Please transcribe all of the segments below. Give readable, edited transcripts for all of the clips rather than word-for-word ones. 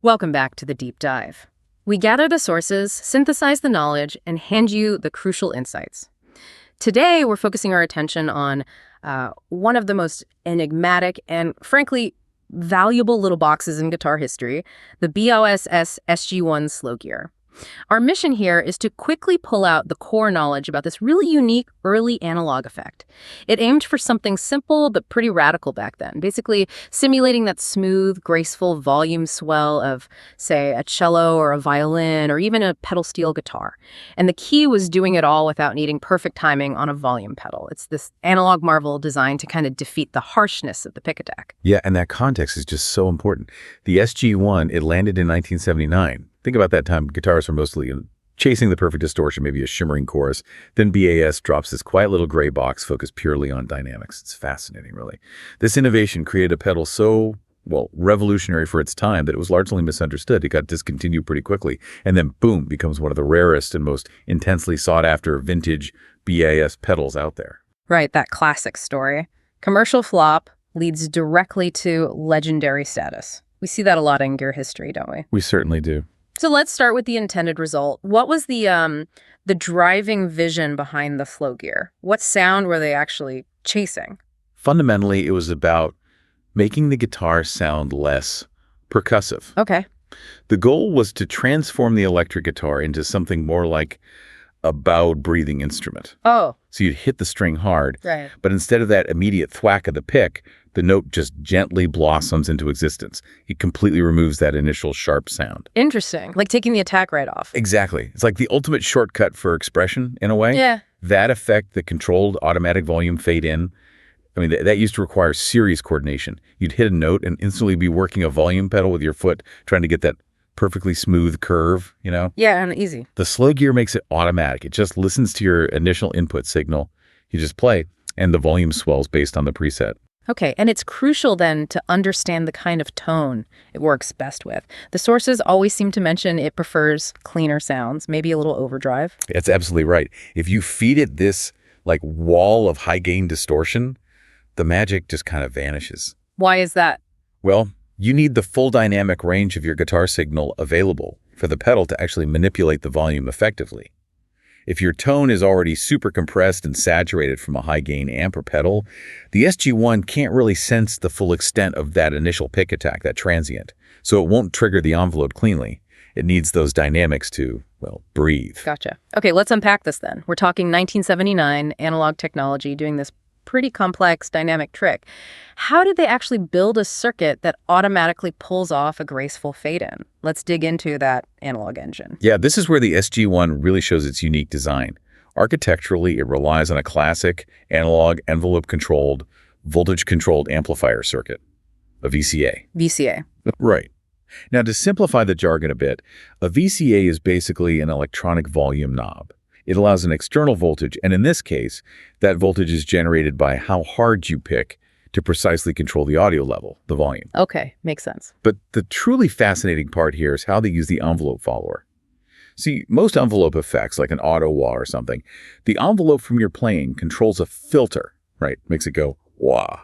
Welcome back to the deep dive. We gather the sources, synthesize the knowledge, and hand you the crucial insights. Today, we're focusing our attention on one of the most enigmatic and, frankly, valuable little boxes in guitar history, the BOSS SG-1 Slow Gear. Our mission here is to quickly pull out the core knowledge about this really unique early analog effect. It aimed for something simple but pretty radical back then, basically simulating that smooth, graceful volume swell of, say, a cello or a violin or even a pedal steel guitar. And the key was doing it all without needing perfect timing on a volume pedal. It's this analog marvel designed to kind of defeat the harshness of the pick attack. Yeah, and that context is just so important. The SG-1, it landed in 1979. Think about that time, guitars were mostly chasing the perfect distortion, maybe a shimmering chorus. Then BAS drops this quiet little gray box focused purely on dynamics. It's fascinating, really. This innovation created a pedal so, revolutionary for its time that it was largely misunderstood. It got discontinued pretty quickly, and then boom, becomes one of the rarest and most intensely sought-after vintage BAS pedals out there. Right, that classic story. Commercial flop leads directly to legendary status. We see that a lot in gear history, don't we? We certainly do. So let's start with the intended result. What was the driving vision behind the Slow Gear? What sound were they actually chasing? Fundamentally, it was about making the guitar sound less percussive. Okay. The goal was to transform the electric guitar into something more like a bowed breathing instrument. Oh. So you'd hit the string hard, right. But instead of that immediate thwack of the pick, the note just gently blossoms into existence. It completely removes that initial sharp sound. Interesting. Like taking the attack right off. Exactly. It's like the ultimate shortcut for expression, in a way. Yeah. That effect, the controlled automatic volume fade in, I mean, that used to require serious coordination. You'd hit a note and instantly be working a volume pedal with your foot, trying to get that perfectly smooth curve, you know? Yeah, and easy. The Slow Gear makes it automatic. It just listens to your initial input signal. You just play, and the volume swells based on the preset. Okay, and it's crucial then to understand the kind of tone it works best with. The sources always seem to mention it prefers cleaner sounds, maybe a little overdrive. That's absolutely right. If you feed it this like wall of high gain distortion, the magic just kind of vanishes. Why is that? Well, you need the full dynamic range of your guitar signal available for the pedal to actually manipulate the volume effectively. If your tone is already super compressed and saturated from a high-gain amp or pedal, the SG-1 can't really sense the full extent of that initial pick attack, that transient, so it won't trigger the envelope cleanly. It needs those dynamics to, breathe. Gotcha. Okay, let's unpack this then. We're talking 1979, analog technology doing this pretty complex dynamic trick. How did they actually build a circuit that automatically pulls off a graceful fade-in? Let's dig into that analog engine. Yeah, this is where the SG-1 really shows its unique design. Architecturally, it relies on a classic analog envelope-controlled, voltage-controlled amplifier circuit, a VCA. VCA. Right. Now, to simplify the jargon a bit, a VCA is basically an electronic volume knob. It allows an external voltage, and in this case, that voltage is generated by how hard you pick to precisely control the audio level, the volume. Okay, makes sense. But the truly fascinating part here is how they use the envelope follower. See, most envelope effects, like an auto wah or something, the envelope from your playing controls a filter, right? Makes it go wah.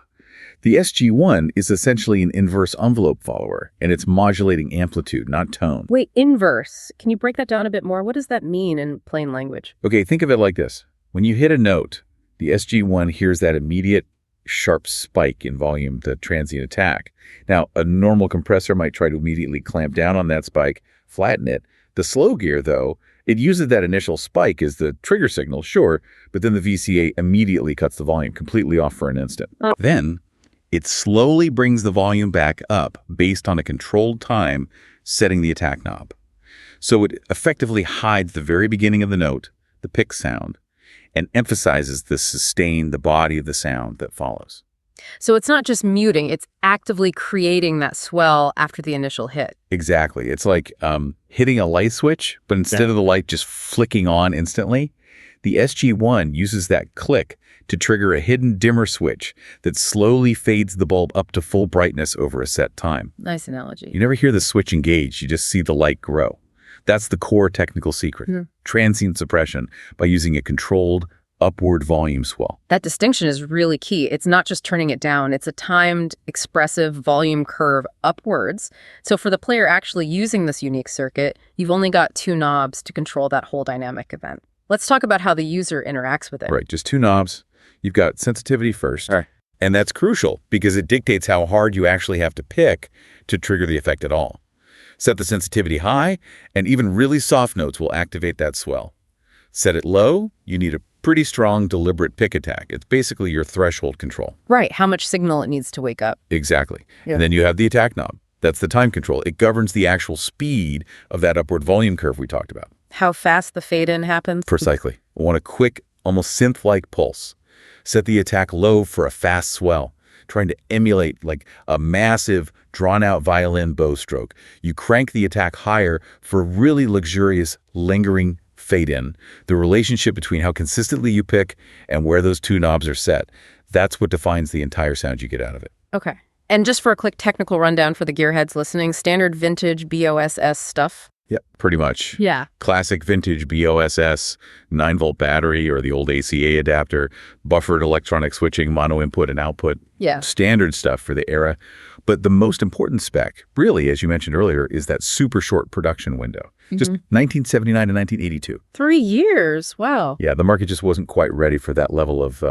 The SG-1 is essentially an inverse envelope follower, and it's modulating amplitude, not tone. Wait, inverse. Can you break that down a bit more? What does that mean in plain language? Okay, think of it like this. When you hit a note, the SG-1 hears that immediate sharp spike in volume, the transient attack. Now, a normal compressor might try to immediately clamp down on that spike, flatten it. The Slow Gear, though, it uses that initial spike as the trigger signal, sure, but then the VCA immediately cuts the volume completely off for an instant. Then, it slowly brings the volume back up based on a controlled time, setting the attack knob. So it effectively hides the very beginning of the note, the pick sound, and emphasizes the sustain, the body of the sound that follows. So it's not just muting, it's actively creating that swell after the initial hit. Exactly. It's like hitting a light switch, but instead of the light just flicking on instantly, the SG-1 uses that click to trigger a hidden dimmer switch that slowly fades the bulb up to full brightness over a set time. Nice analogy. You never hear the switch engage, you just see the light grow. That's the core technical secret, transient suppression by using a controlled, upward volume swell. That distinction is really key. It's not just turning it down, it's a timed, expressive volume curve upwards. So for the player actually using this unique circuit, you've only got 2 knobs to control that whole dynamic event. Let's talk about how the user interacts with it. Right, just 2 knobs. You've got sensitivity first. All right. And that's crucial because it dictates how hard you actually have to pick to trigger the effect at all. Set the sensitivity high, and even really soft notes will activate that swell. Set it low, you need a pretty strong, deliberate pick attack. It's basically your threshold control. Right, how much signal it needs to wake up. Exactly. Yeah. And then you have the attack knob. That's the time control. It governs the actual speed of that upward volume curve we talked about. How fast the fade-in happens. Precisely. I want a quick, almost synth-like pulse. Set the attack low for a fast swell, trying to emulate like a massive, drawn-out violin bow stroke. You crank the attack higher for a really luxurious, lingering fade-in. The relationship between how consistently you pick and where those 2 knobs are set, that's what defines the entire sound you get out of it. Okay. And just for a quick technical rundown for the gearheads listening, standard vintage BOSS stuff. Yep, pretty much. Yeah. Classic vintage BOSS, 9-volt battery or the old ACA adapter, buffered electronic switching, mono input and output. Yeah. Standard stuff for the era. But the most important spec, really, as you mentioned earlier, is that super short production window. Just 1979 to 1982. 3 years. Wow. Yeah, the market just wasn't quite ready for that level of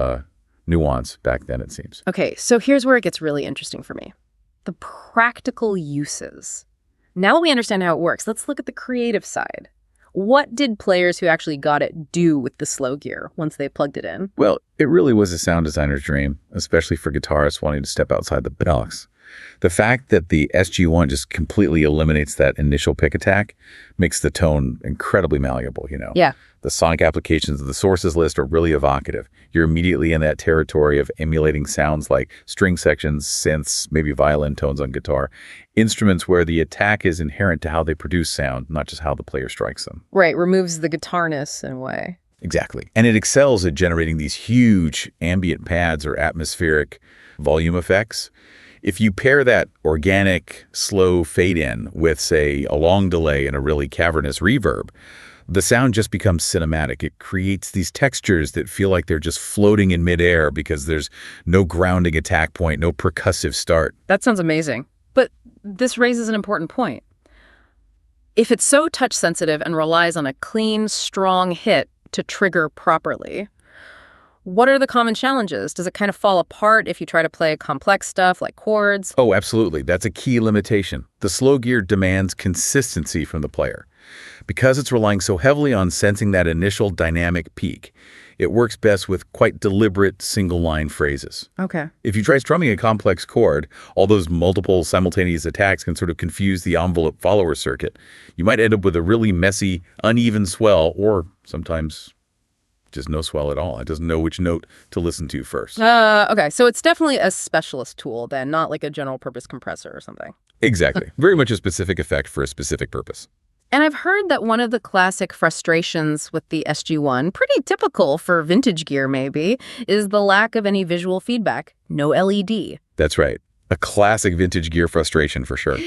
nuance back then, it seems. Okay, so here's where it gets really interesting for me. The practical uses. Now that we understand how it works, let's look at the creative side. What did players who actually got it do with the slow gear once they plugged it in? Well, it really was a sound designer's dream, especially for guitarists wanting to step outside the box. The fact that the SG-1 just completely eliminates that initial pick attack makes the tone incredibly malleable, you know? Yeah. The sonic applications of the sources list are really evocative. You're immediately in that territory of emulating sounds like string sections, synths, maybe violin tones on guitar, instruments where the attack is inherent to how they produce sound, not just how the player strikes them. Right, removes the guitarness in a way. Exactly. And it excels at generating these huge ambient pads or atmospheric volume effects. If you pair that organic, slow fade-in with, say, a long delay and a really cavernous reverb, the sound just becomes cinematic. It creates these textures that feel like they're just floating in midair because there's no grounding attack point, no percussive start. That sounds amazing. But this raises an important point. If it's so touch-sensitive and relies on a clean, strong hit to trigger properly, what are the common challenges? Does it kind of fall apart if you try to play complex stuff like chords? Oh, absolutely. That's a key limitation. The slow gear demands consistency from the player. Because it's relying so heavily on sensing that initial dynamic peak, it works best with quite deliberate single-line phrases. Okay. If you try strumming a complex chord, all those multiple simultaneous attacks can sort of confuse the envelope follower circuit. You might end up with a really messy, uneven swell, or sometimes just no swell at all. It doesn't know which note to listen to first. Okay, so it's definitely a specialist tool then, not like a general purpose compressor or something. Exactly. Very much a specific effect for a specific purpose. And I've heard that one of the classic frustrations with the SG-1, pretty typical for vintage gear maybe, is the lack of any visual feedback. No LED. That's right. A classic vintage gear frustration for sure.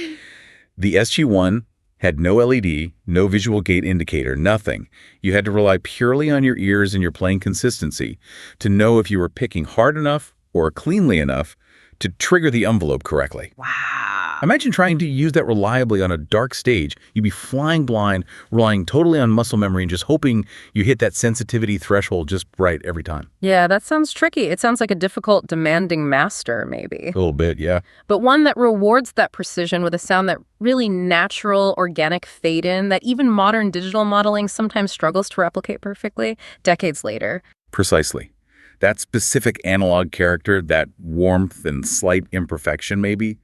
The SG-1 had no LED, no visual gate indicator, nothing. You had to rely purely on your ears and your playing consistency to know if you were picking hard enough or cleanly enough to trigger the envelope correctly. Wow. Imagine trying to use that reliably on a dark stage. You'd be flying blind, relying totally on muscle memory and just hoping you hit that sensitivity threshold just right every time. Yeah, that sounds tricky. It sounds like a difficult, demanding master, maybe. A little bit, yeah. But one that rewards that precision with a sound that really natural, organic fade-in that even modern digital modeling sometimes struggles to replicate perfectly decades later. Precisely. That specific analog character, that warmth and slight imperfection maybe,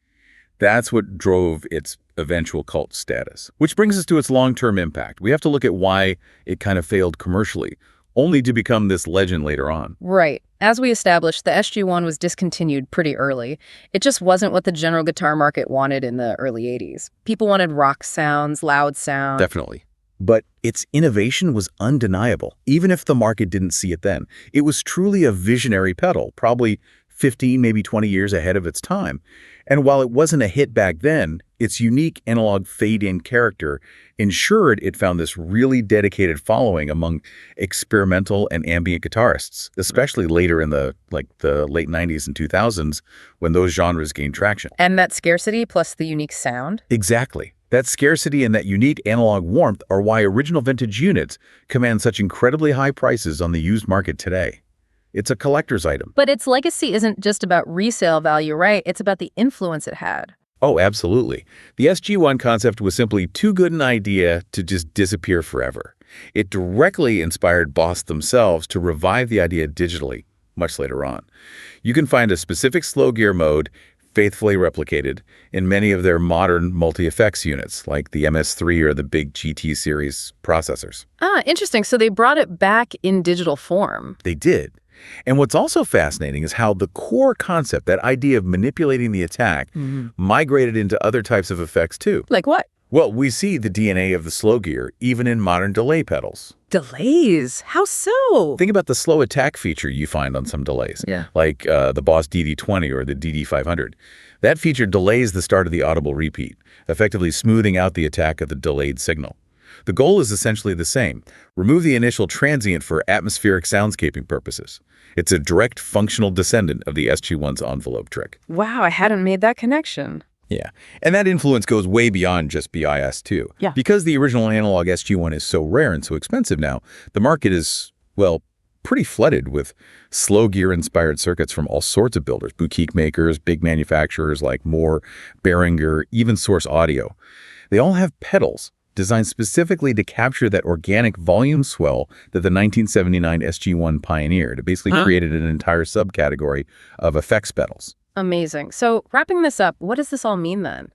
that's what drove its eventual cult status. Which brings us to its long-term impact. We have to look at why it kind of failed commercially, only to become this legend later on. Right. As we established, the SG-1 was discontinued pretty early. It just wasn't what the general guitar market wanted in the early 80s. People wanted rock sounds, loud sound. Definitely. But its innovation was undeniable, even if the market didn't see it then. It was truly a visionary pedal, probably 15, maybe 20 years ahead of its time. And while it wasn't a hit back then, its unique analog fade-in character ensured it found this really dedicated following among experimental and ambient guitarists, especially later in the late 90s and 2000s when those genres gained traction. And that scarcity plus the unique sound? Exactly. That scarcity and that unique analog warmth are why original vintage units command such incredibly high prices on the used market today. It's a collector's item. But its legacy isn't just about resale value, right? It's about the influence it had. Oh, absolutely. The SG-1 concept was simply too good an idea to just disappear forever. It directly inspired Boss themselves to revive the idea digitally, much later on. You can find a specific slow gear mode faithfully replicated in many of their modern multi-effects units, like the MS3 or the big GT series processors. Ah, interesting. So they brought it back in digital form. They did. And what's also fascinating is how the core concept, that idea of manipulating the attack, migrated into other types of effects too. Like what? Well, we see the DNA of the slow gear even in modern delay pedals. Delays? How so? Think about the slow attack feature you find on some delays, like the Boss DD20 or the DD500. That feature delays the start of the audible repeat, effectively smoothing out the attack of the delayed signal. The goal is essentially the same. Remove the initial transient for atmospheric soundscaping purposes. It's a direct functional descendant of the SG-1's envelope trick. Wow, I hadn't made that connection. Yeah, and that influence goes way beyond just BIS too. Yeah. Because the original analog SG-1 is so rare and so expensive now, the market is, well, pretty flooded with slow gear-inspired circuits from all sorts of builders, boutique makers, big manufacturers like Moore, Behringer, even Source Audio. They all have pedals designed specifically to capture that organic volume swell that the 1979 SG-1 pioneered. It basically created an entire subcategory of effects pedals. Amazing. So wrapping this up, what does this all mean then?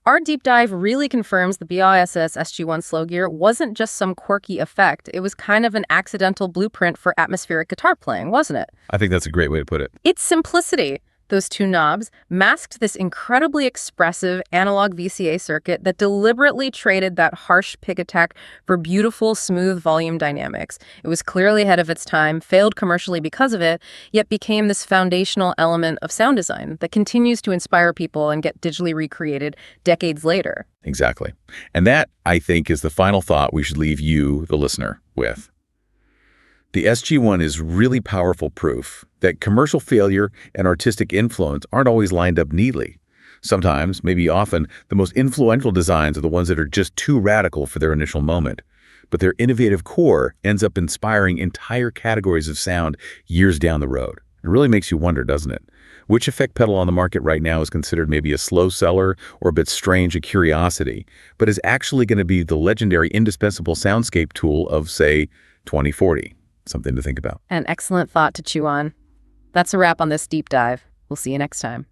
Our deep dive really confirms the BISS SG-1 slow gear wasn't just some quirky effect. It was kind of an accidental blueprint for atmospheric guitar playing, wasn't it? I think that's a great way to put it. Its simplicity, those two knobs, masked this incredibly expressive analog VCA circuit that deliberately traded that harsh pick attack for beautiful, smooth volume dynamics. It was clearly ahead of its time, failed commercially because of it, yet became this foundational element of sound design that continues to inspire people and get digitally recreated decades later. Exactly. And that, I think, is the final thought we should leave you, the listener, with. The SG-1 is really powerful proof that commercial failure and artistic influence aren't always lined up neatly. Sometimes, maybe often, the most influential designs are the ones that are just too radical for their initial moment. But their innovative core ends up inspiring entire categories of sound years down the road. It really makes you wonder, doesn't it? Which effect pedal on the market right now is considered maybe a slow seller or a bit strange a curiosity, but is actually going to be the legendary indispensable soundscape tool of, say, 2040? Something to think about. An excellent thought to chew on. That's a wrap on this deep dive. We'll see you next time.